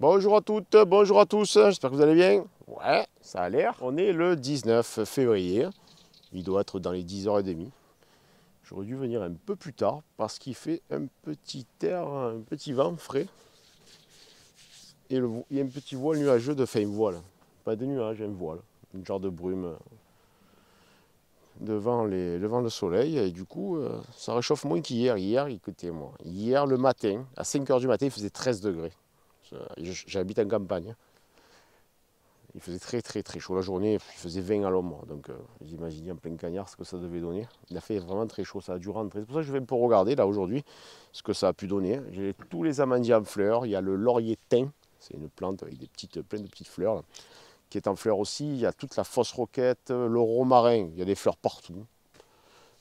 Bonjour à toutes, bonjour à tous, j'espère que vous allez bien. Ouais, ça a l'air. On est le 19 février, il doit être dans les 10h30. J'aurais dû venir un peu plus tard parce qu'il fait un petit air, un petit vent frais. Et il y a un petit voile nuageux de une voile. Pas de nuage, un voile. Une genre de brume devant le soleil. Et du coup, ça réchauffe moins qu'hier. Hier, écoutez-moi, hier le matin, à 5h du matin, il faisait 13 degrés. J'habite en campagne. Il faisait très chaud la journée, il faisait 20 à l'ombre. Donc vous imaginez en plein cagnard ce que ça devait donner. Il a fait vraiment très chaud, ça a dû rentrer. C'est pour ça que je vais un peu regarder là aujourd'hui ce que ça a pu donner. J'ai tous les amandiers en fleurs, il y a le laurier thym, c'est une plante avec plein de petites fleurs là, qui est en fleurs aussi. Il y a toute la fausse roquette, le romarin, il y a des fleurs partout.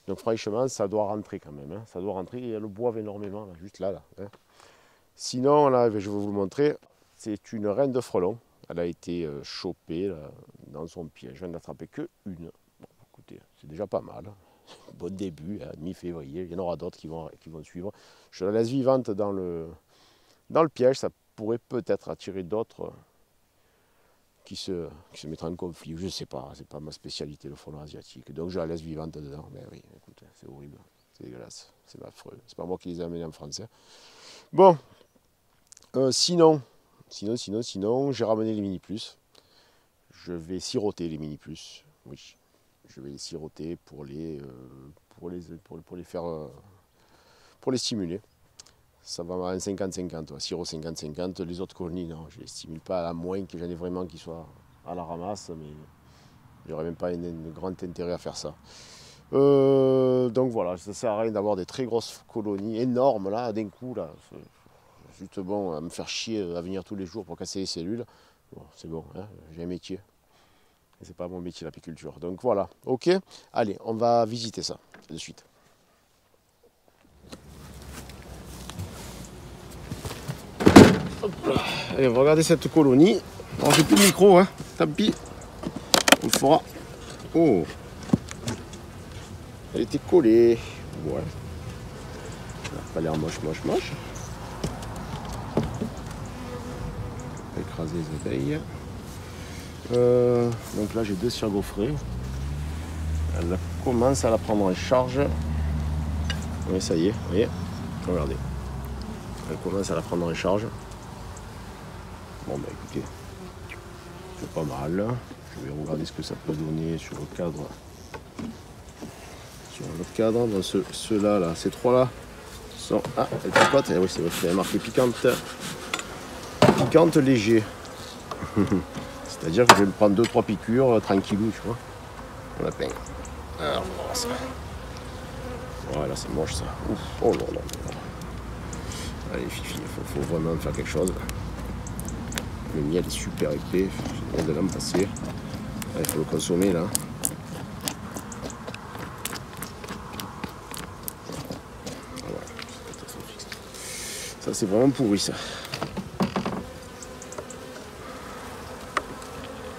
Donc franchement, ça doit rentrer quand même. Ça doit rentrer, il y a le bois énormément, là, juste là. Sinon, là, je vais vous le montrer, c'est une reine de frelons. Elle a été chopée là, dans son piège. Je viens de l'attraper que une. Bon, écoutez, c'est déjà pas mal. Bon début, mi-février. Il y en aura d'autres qui vont suivre. Je la laisse vivante dans le piège. Ça pourrait peut-être attirer d'autres qui se mettraient en conflit. Je ne sais pas. C'est pas ma spécialité, le frelon asiatique. Donc je la laisse vivante dedans. Mais oui, écoutez, c'est horrible. C'est dégueulasse. C'est affreux. C'est pas moi qui les ai amenés en France. Bon, sinon, j'ai ramené les mini plus. Je vais siroter les mini plus. Oui, je vais les siroter pour les faire, pour les stimuler. Ça va à un 50-50, sirop 50-50. Les autres colonies, non, je les stimule pas, à moins que j'en ai vraiment qui soient à la ramasse, mais j'aurais même pas un grand intérêt à faire ça. Donc voilà, ça sert à rien d'avoir des très grosses colonies énormes là d'un coup là. Juste bon à me faire chier à venir tous les jours pour casser les cellules. Bon, c'est bon, hein, j'ai un métier. Et c'est pas mon métier l'apiculture. Donc voilà, ok. Allez, on va visiter ça de suite. Hop là. Allez, on va regarder cette colonie. Alors j'ai plus le micro, hein. Tant pis. On le fera. Oh. Elle était collée. Ouais. Elle n'a pas l'air moche. Écraser les abeilles. Donc là j'ai deux cirgofraies. Elle commence à la prendre en charge. Oui, ça y est, vous voyez, regardez. Elle commence à la prendre en charge. Bon bah écoutez, c'est pas mal. Je vais regarder ce que ça peut donner sur le cadre. Sur notre cadre, dans ceux-là, là, ces trois-là sont. Ah, elle picote, oui, c'est vrai, c'est marqué piquante. Piquante léger. C'est-à-dire que je vais me prendre 2-3 piqûres tranquillou, tu vois. On la peine. Alors, on va voir ça. Voilà, c'est moche ça. Ouf. Oh là là. Allez, fifi, il faut vraiment faire quelque chose. Le miel est super épais. Je viens de l'en passer. Il faut le consommer là. Voilà. Ça, c'est vraiment pourri ça.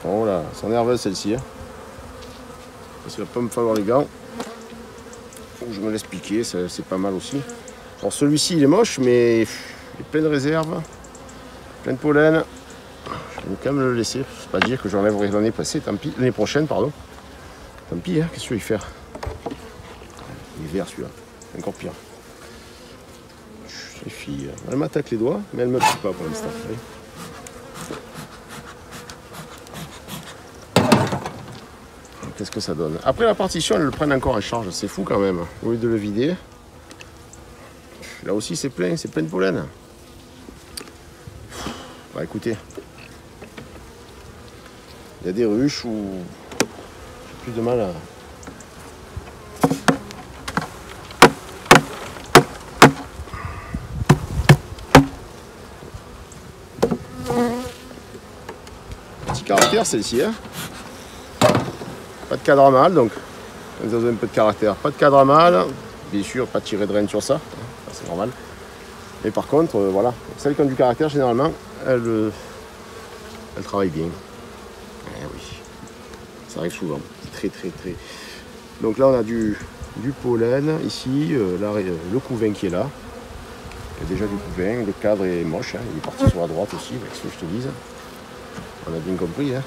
Oh là, c'est nerveuse celle-ci. Hein. Parce qu'il va pas me falloir les gants. Faut que je me laisse piquer, c'est pas mal aussi. Alors celui-ci il est moche, mais il est plein de réserves, plein de pollen. Je vais quand même le laisser. C'est pas dire que j'enlèverai l'année passée, tant pis. L'année prochaine, pardon. Tant pis, hein, qu'est-ce que je vais y faire? Il est vert celui-là, encore pire. Les filles, elle m'attaque les doigts, mais elle me pique pas pour l'instant. Qu'est-ce que ça donne? Après la partition, elles le prennent encore en charge, c'est fou quand même. Au lieu de le vider. Là aussi c'est plein de pollen. Bah écoutez. Il y a des ruches où j'ai plus de mal à. Petit caractère celle-ci, hein. Pas de cadre mâle, donc vous avez un peu de caractère. Pas de cadre mâle, bien sûr, pas de tirer de reine sur ça, c'est normal. Mais par contre, voilà, celles qui ont du caractère, généralement, elles travaillent bien. Eh oui, ça arrive souvent, très. Donc là, on a du pollen ici, là, le couvain qui est là. Il y a déjà du couvain, le cadre est moche, hein. Il est parti sur la droite aussi, avec ce que je te dise. On a bien compris. Hein.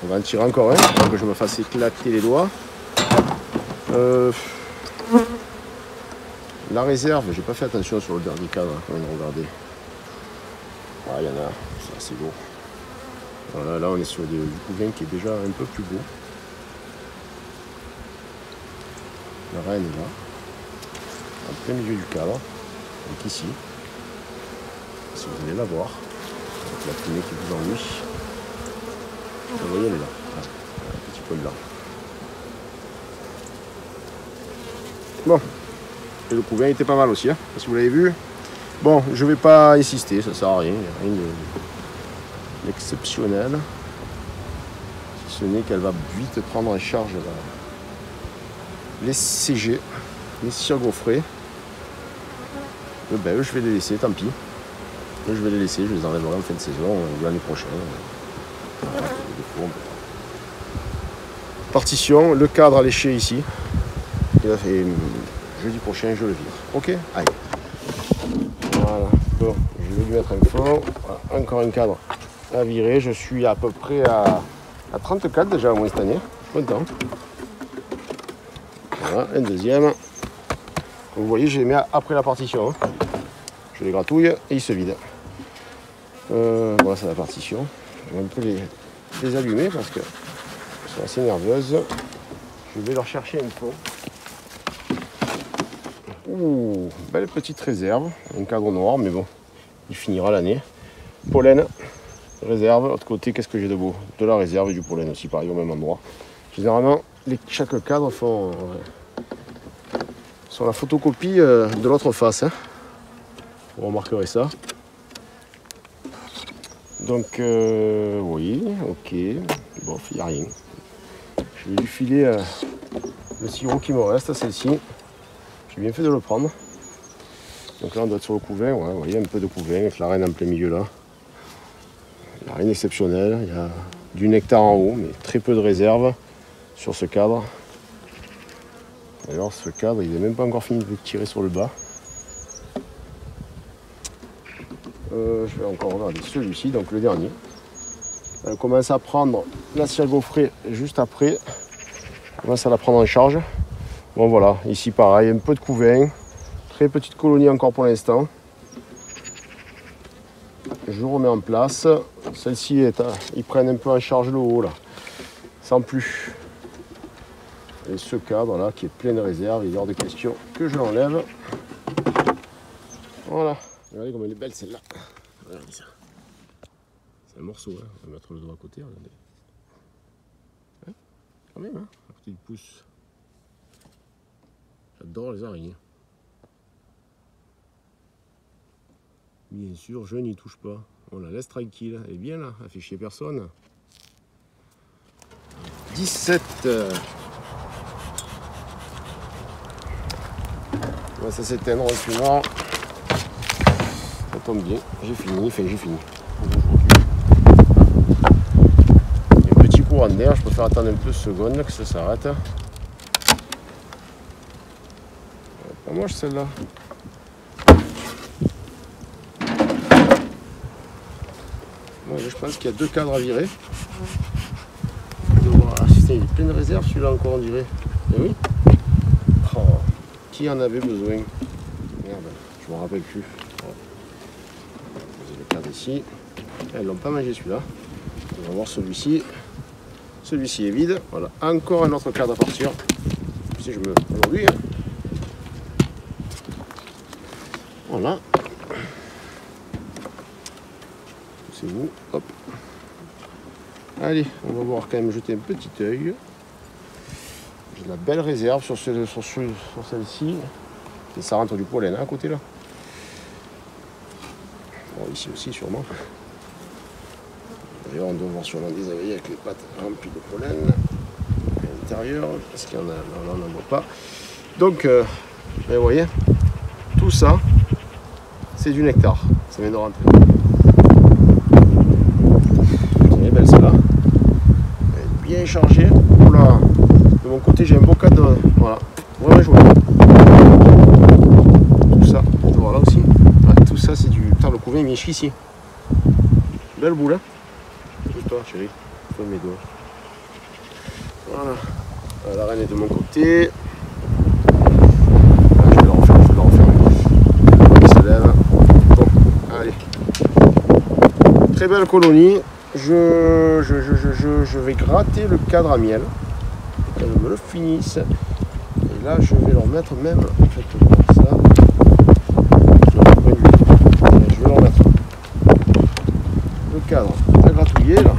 On va en tirer encore un, avant que je me fasse éclater les doigts. La réserve, j'ai pas fait attention sur le dernier cadre, quand on regardait. Ah, il y en a, c'est assez lourd. Voilà, là on est sur du couvain qui est déjà un peu plus beau. La reine est là, en plein milieu du cadre, donc ici, si vous allez la voir, avec la fumée qui vous ennuie. Vous voyez, elle est là, un petit peu là. Bon, et le couvain était pas mal aussi, hein, si vous l'avez vu. Bon, je vais pas insister, ça sert à rien, il n'y a rien d'exceptionnel. Si ce n'est qu'elle va vite prendre en charge les CG, les cire gaufrés. Ben, je vais les laisser, tant pis. Je vais les laisser, je les enlèverai en fin de saison ou l'année prochaine. Partition, le cadre alléché ici. Et jeudi prochain, je le vire. Ok, allez. Voilà, bon, je vais lui mettre un fond. Voilà, encore un cadre à virer. Je suis à peu près à 34 déjà au moins cette année. Je suis content. Voilà, un deuxième. Vous voyez, je les mets après la partition. Hein. Je les gratouille et ils se vident. Voilà, c'est la partition. Je vais un peu les allumer parce qu'elles sont assez nerveuses. Je vais leur chercher un fond. Ouh, belle petite réserve. Un cadre noir, mais bon, il finira l'année. Pollen, réserve. L'autre côté, qu'est-ce que j'ai de beau? De la réserve et du pollen aussi, pareil, au même endroit. Généralement, chaque cadre sont la photocopie de l'autre face. Hein. Vous remarquerez ça. Donc, oui, ok. Bon, il n'y a rien. Je vais lui filer le sirop qui me reste, celle-ci. J'ai bien fait de le prendre. Donc là, on doit être sur le couvain. Ouais, vous voyez, un peu de couvain avec la reine en plein milieu là. Il n'y a rien d'exceptionnel. Il y a du nectar en haut, mais très peu de réserve sur ce cadre. Alors, ce cadre, il n'est même pas encore fini de tirer sur le bas. Je vais encore regarder celui-ci, donc le dernier. Elle commence à prendre la cire gaufrée juste après. Elle commence à la prendre en charge. Bon voilà, ici pareil, un peu de couvain. Très petite colonie encore pour l'instant. Je remets en place. Celle-ci, ils prennent un peu en charge le haut là. Sans plus. Et ce cadre là qui est plein de réserve, il est hors de question que je l'enlève. Voilà. Regardez comme elle est belle celle-là. Regardez ça. C'est un morceau, hein. On va mettre le doigt à côté, regardez. Hein, quand même, hein, un petit pouce. J'adore les araignées. Bien sûr, je n'y touche pas. On la laisse tranquille. Elle est bien là, elle fait chier personne. 17. On va ça s'éteindre tranquillement. Ça tombe bien, j'ai fini, j'ai fini. Un petit courant d'air, je préfère attendre un peu de secondes que ça s'arrête. Pas moche celle-là. Bon, je pense qu'il y a 2 cadres à virer. Voilà, il est plein de réserve celui-là encore on dirait. Eh oui. Oh, qui en avait besoin? Merde, je me rappelle plus. Le cadre ici. Elles l'ont pas mangé celui-là. On va voir celui-ci. Celui-ci est vide. Voilà, encore un autre cadre à partir. Si je me aujourd'hui. Hein. Voilà. C'est vous. Hop. Allez, on va voir quand même jeter un petit œil. J'ai de la belle réserve sur celle-ci. Et ça rentre du pollen hein, à côté là. Bon, ici aussi sûrement. D'ailleurs, on doit voir sûrement des abeilles avec les pattes remplies de pollen à l'intérieur. Est-ce qu'il y en a? Non, on n'en voit pas. Donc, vous voyez, tout ça, c'est du nectar. Ça vient de rentrer. Elle est belle celle-là. Elle est bien chargée. Oula. De mon côté, j'ai un beau cadre. Voilà. Vraiment joué. Tout ça, on peut voir là aussi. Ouais, couvain il vient jusqu'ici. Belle boule, hein. Juste toi, chérie. Sur mes doigts. Voilà. La reine est de mon côté. Je vais la refaire, il se lève. Bon, allez. Très belle colonie. Je vais gratter le cadre à miel. Qu'elle me le finisse. Et là, je vais leur mettre même, en fait, comme ça. Je vais leur mettre le cadre à gratouiller, là.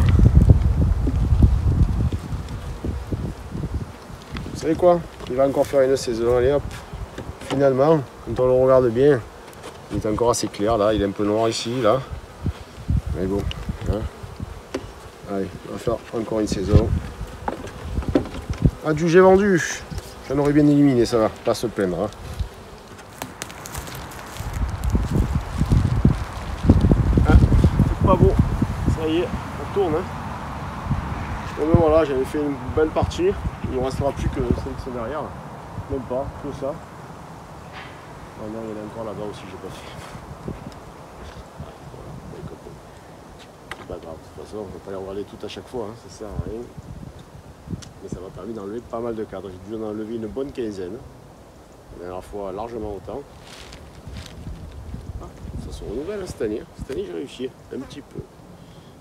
Vous savez quoi? Il va encore faire une saison. Allez hop. Finalement, quand on le regarde bien, il est encore assez clair, là. Il est un peu noir ici, là. Mais bon. Hein. Allez, on va faire encore une saison. Adieu, j'ai vendu. J'en aurais bien éliminé, ça va, pas se plaindre. Hein. Ah, c'est pas beau. Ça y est, on tourne. Hein. Bon ben voilà, j'avais fait une belle partie. Il ne restera plus que celle derrière. Même pas, que ça. Oh non, il y en a encore là-bas aussi, j'ai pas fait. C'est pas grave, de toute façon, on ne va pas les regarder toutes à chaque fois, hein, ça sert à rien. Mais ça m'a permis d'enlever pas mal de cadres. J'ai dû en enlever une bonne quinzaine. La dernière fois, largement autant. Ah, ça se renouvelle hein, cette année. Cette année, j'ai réussi un petit peu.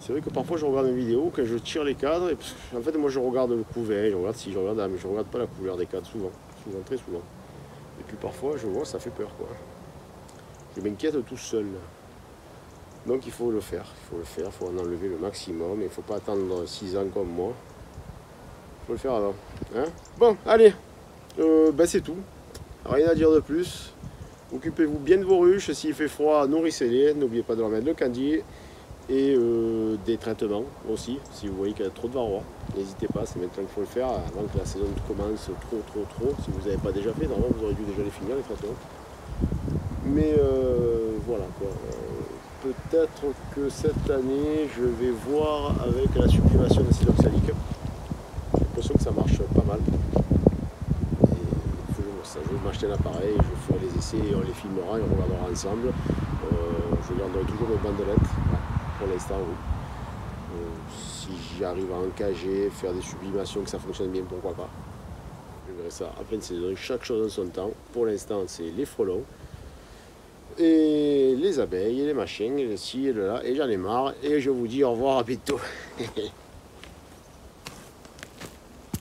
C'est vrai que parfois, je regarde une vidéo, quand je tire les cadres, et en fait, moi, je regarde le couvain, je regarde si je regarde, mais je regarde pas la couleur des cadres, souvent, très souvent. Et puis parfois, je vois, ça fait peur, quoi. Je m'inquiète tout seul. Donc, il faut le faire, il faut en enlever le maximum, il ne faut pas attendre 6 ans comme moi. Il faut le faire avant. Hein, bon, allez, ben c'est tout. Rien à dire de plus. Occupez-vous bien de vos ruches. S'il fait froid, nourrissez-les. N'oubliez pas de leur mettre le candy. Et des traitements aussi. Si vous voyez qu'il y a trop de varroa, n'hésitez pas. C'est maintenant qu'il faut le faire avant que la saison commence trop. Si vous n'avez pas déjà fait, normalement vous aurez dû déjà les finir, les traitements. Mais voilà quoi. Peut-être que cette année, je vais voir avec la sublimation d'acide oxalique. J'ai l'impression que ça marche pas mal. Et je vais m'acheter un appareil, je ferai les essais, on les filmera et on regardera ensemble. Je garderai toujours mes bandelettes, pour l'instant oui. Si j'arrive à encager, faire des sublimations, que ça fonctionne bien, pourquoi pas. Je verrai ça à pleine saison, chaque chose en son temps. Pour l'instant, c'est les frelons, et les abeilles, et les machins, et le ci et le là, et j'en ai marre, et je vous dis au revoir, à bientôt.